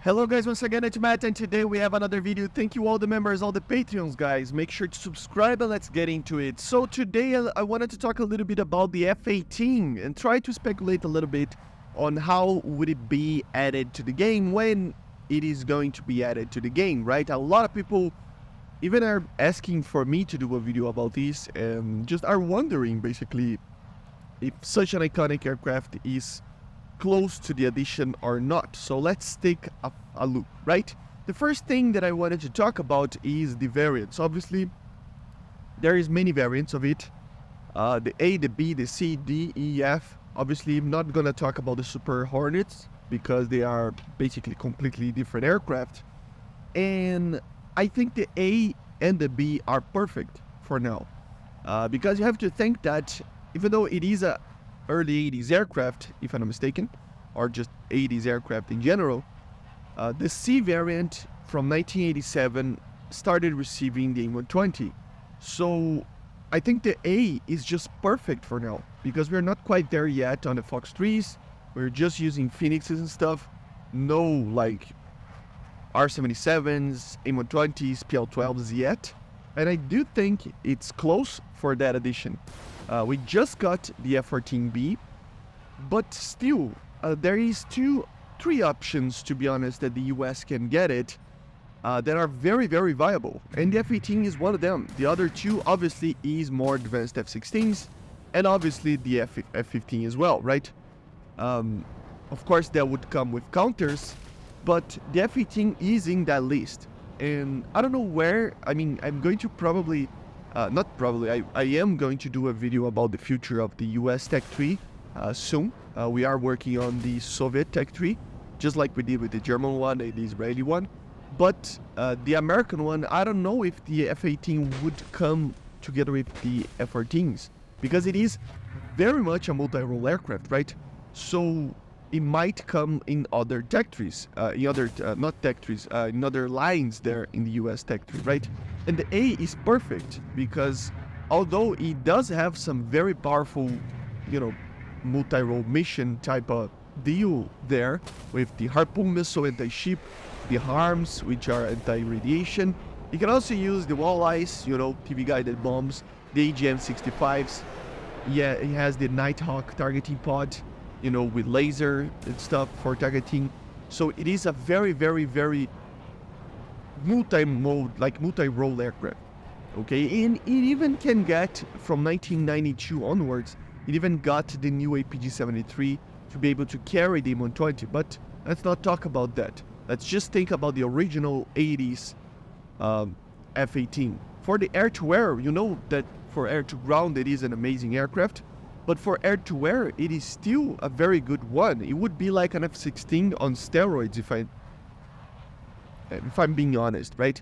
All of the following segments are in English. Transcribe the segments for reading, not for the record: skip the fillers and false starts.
Hello guys, once again it's Matt, and today we have another video. Thank you all the members, all the Patreons guys. Make sure to subscribe and let's get into it. So today I wanted to talk a little bit about the F-18 and try to speculate a little bit on how would it be added to the game, when it is going to be added to the game, right? A lot of people even are asking for me to do a video about this and just are wondering basically if such an iconic aircraft is close to the addition or not. So let's take a look, right? The first thing that I wanted to talk about is the variants. Obviously, there is many variants of it. The A, the B, the C, D, E, F. Obviously, I'm not gonna talk about the Super Hornets because they are basically completely different aircraft. And I think the A and the B are perfect for now. Because you have to think that even though it is a early 80s aircraft, if I'm not mistaken, or just 80s aircraft in general, the C variant from 1987 started receiving the A120. So I think the A is just perfect for now, because we're not quite there yet on the Fox 3s. We're just using Phoenixes and stuff. No like R77s, A120s, PL12s yet. And I do think it's close for that addition. We just got the F-14B, but still, there is three options, to be honest, that the US can get it that are very, very viable. And the F-18 is one of them. The other two, obviously, is more advanced F-16s, and obviously the F-15 as well, right? Of course, that would come with counters, but the F-18 is in that list. And I don't know where, I mean, I'm going to probably... not probably, I am going to do a video about the future of the US Tech 3 soon. We are working on the Soviet Tech 3, just like we did with the German one and the Israeli one. But the American one, I don't know if the F-18 would come together with the F-14s, because it is very much a multi-role aircraft, right? So it might come in other Tech 3s, in other, not Tech 3s, in other lines there in the US Tech 3, right? And the A is perfect because although it does have some very powerful, multi-role mission type of deal there with the Harpoon missile anti-ship, the HARMs, which are anti-radiation. You can also use the Walleyes, TV-guided bombs, the AGM-65s. Yeah, it has the Nighthawk targeting pod, with laser and stuff for targeting. So it is a very, very, very multi-role aircraft, okay? And it even can get, from 1992 onwards, it even got the new APG-73 to be able to carry the M120, but let's not talk about that. Let's just think about the original 80s F-18. For the air-to-air, you know that for air-to-ground it is an amazing aircraft, but for air-to-air it is still a very good one. It would be like an F-16 on steroids if I'm being honest, right?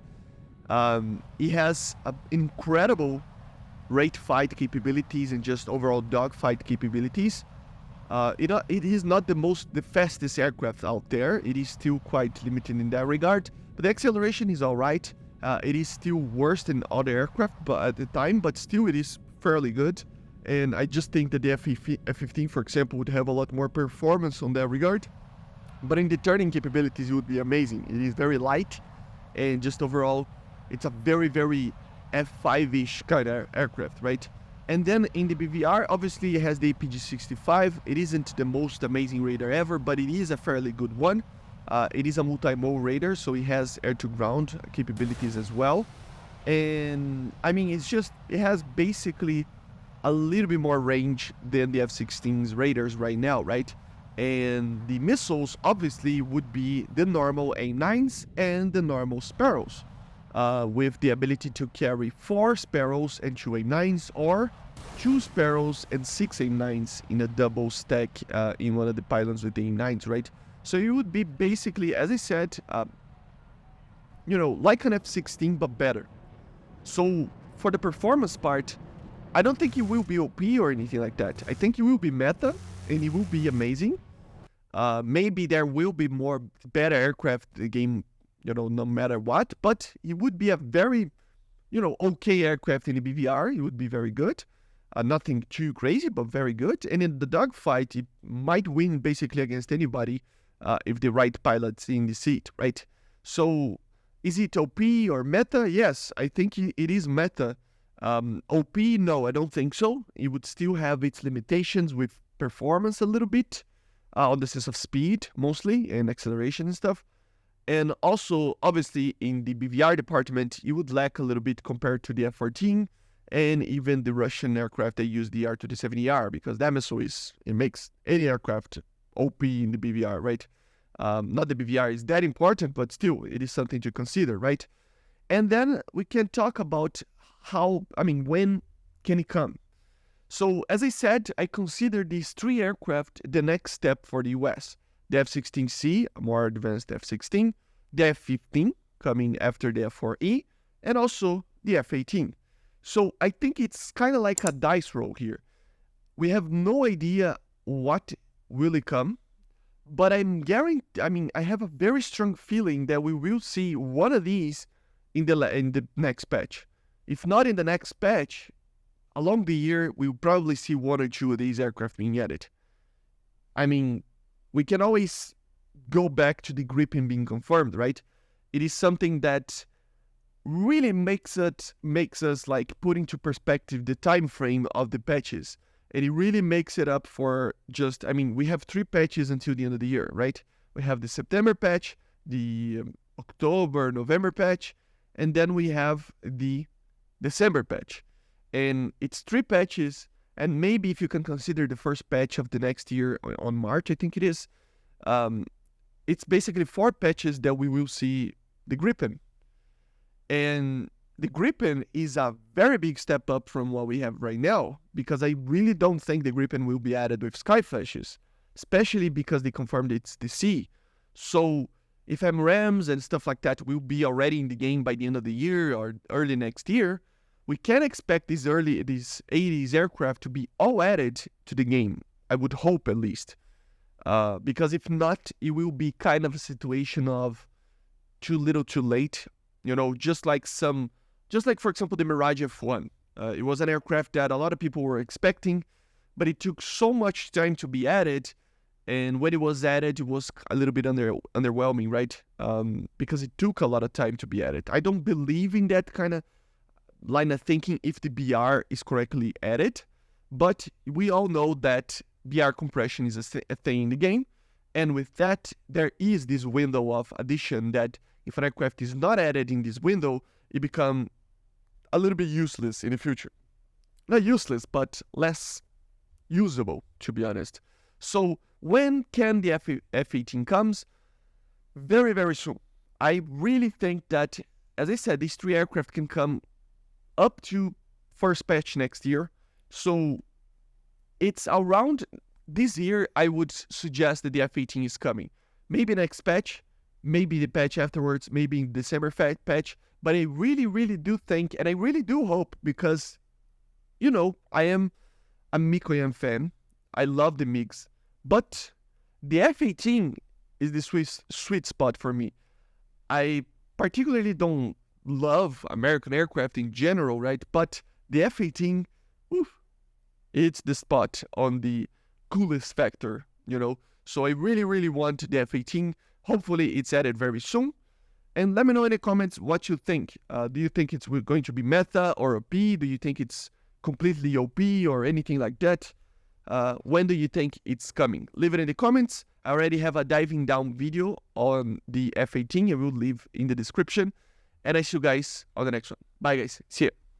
It has incredible rate fight capabilities and just overall dogfight capabilities. It is not the fastest aircraft out there. It is still quite limited in that regard, but the acceleration is all right. It is still worse than other aircraft but at the time, but still it is fairly good. And I just think that the F-15, for example, would have a lot more performance on that regard. But in the turning capabilities, it would be amazing. It is very light, and just overall, it's a very, very F5-ish kind of aircraft, right? And then in the BVR, obviously, it has the APG-65. It isn't the most amazing radar ever, but it is a fairly good one. It is a multi-mole radar, so it has air-to-ground capabilities as well. And, I mean, it has basically a little bit more range than the F-16's radars right now, right? And the missiles obviously would be the normal A9s and the normal Sparrows, with the ability to carry 4 Sparrows and 2 A9s, or 2 Sparrows and 6 A9s in a double stack in one of the pylons with the A9s, right? So it would be basically, as I said, like an F-16 but better. So for the performance part, I don't think it will be OP or anything like that. I think it will be meta, and it will be amazing. Maybe there will be more better aircraft in the game, no matter what, but it would be a very, okay aircraft in the BVR. It would be very good. Nothing too crazy, but very good. And in the dogfight, it might win basically against anybody if the right pilot's in the seat, right? So is it OP or meta? Yes, I think it is meta. OP, no, I don't think so. It would still have its limitations with performance a little bit, on the sense of speed mostly and acceleration and stuff. And also, obviously, in the BVR department, you would lack a little bit compared to the F-14 and even the Russian aircraft that use the R-270R, because that missile it makes any aircraft OP in the BVR, right? Not that BVR is that important, but still, it is something to consider, right? And then we can talk about when can it come? So, as I said, I consider these 3 aircraft the next step for the US. The F-16C, a more advanced F-16, the F-15 coming after the F-4E, and also the F-18. So I think it's kind of like a dice roll here. We have no idea what will come, but I have a very strong feeling that we will see one of these in the next patch. If not in the next patch, along the year, we'll probably see 1 or 2 of these aircraft being added. I mean, we can always go back to the Gripen being confirmed, right? It is something that really makes us like put into perspective the time frame of the patches. And it really makes it up for we have 3 patches until the end of the year, right? We have the September patch, the October, November patch, and then we have the December patch. And it's 3 patches, and maybe if you can consider the first patch of the next year on March, I think it is, it's basically 4 patches that we will see the Gripen. And the Gripen is a very big step up from what we have right now, because I really don't think the Gripen will be added with Sky Flashes, especially because they confirmed it's the C. So if MRAMs and stuff like that will be already in the game by the end of the year or early next year, we can expect these 80s aircraft to be all added to the game. I would hope, at least. Because if not, it will be kind of a situation of too little too late. Just like for example, the Mirage F1. It was an aircraft that a lot of people were expecting, but it took so much time to be added. And when it was added, it was a little bit underwhelming, right? Because it took a lot of time to be added. I don't believe in that kind of line of thinking if the BR is correctly added, but we all know that BR compression is a thing in the game, and with that, there is this window of addition that if an aircraft is not added in this window, it becomes a little bit useless in the future. Not useless, but less usable, to be honest. So when can the F-18 comes? Very, very soon. I really think that, as I said, these 3 aircraft can come up to first patch next year. So it's around this year, I would suggest that the F-18 is coming. Maybe next patch, maybe the patch afterwards, maybe in December patch. But I really, really do think, and I really do hope, because, I am a Mikoyan fan. I love the MiGs. But the F-18 is the sweet spot for me. I particularly don't love American aircraft in general, right? But the F-18, it's the spot on the coolest factor, So I really, really want the F-18. Hopefully it's added very soon. And let me know in the comments what you think. Do you think it's going to be meta or OP? Do you think it's completely OP or anything like that? When do you think it's coming? Leave it in the comments. I already have a diving down video on the F-18. I will leave in the description. And I see you guys on the next one. Bye guys. See ya.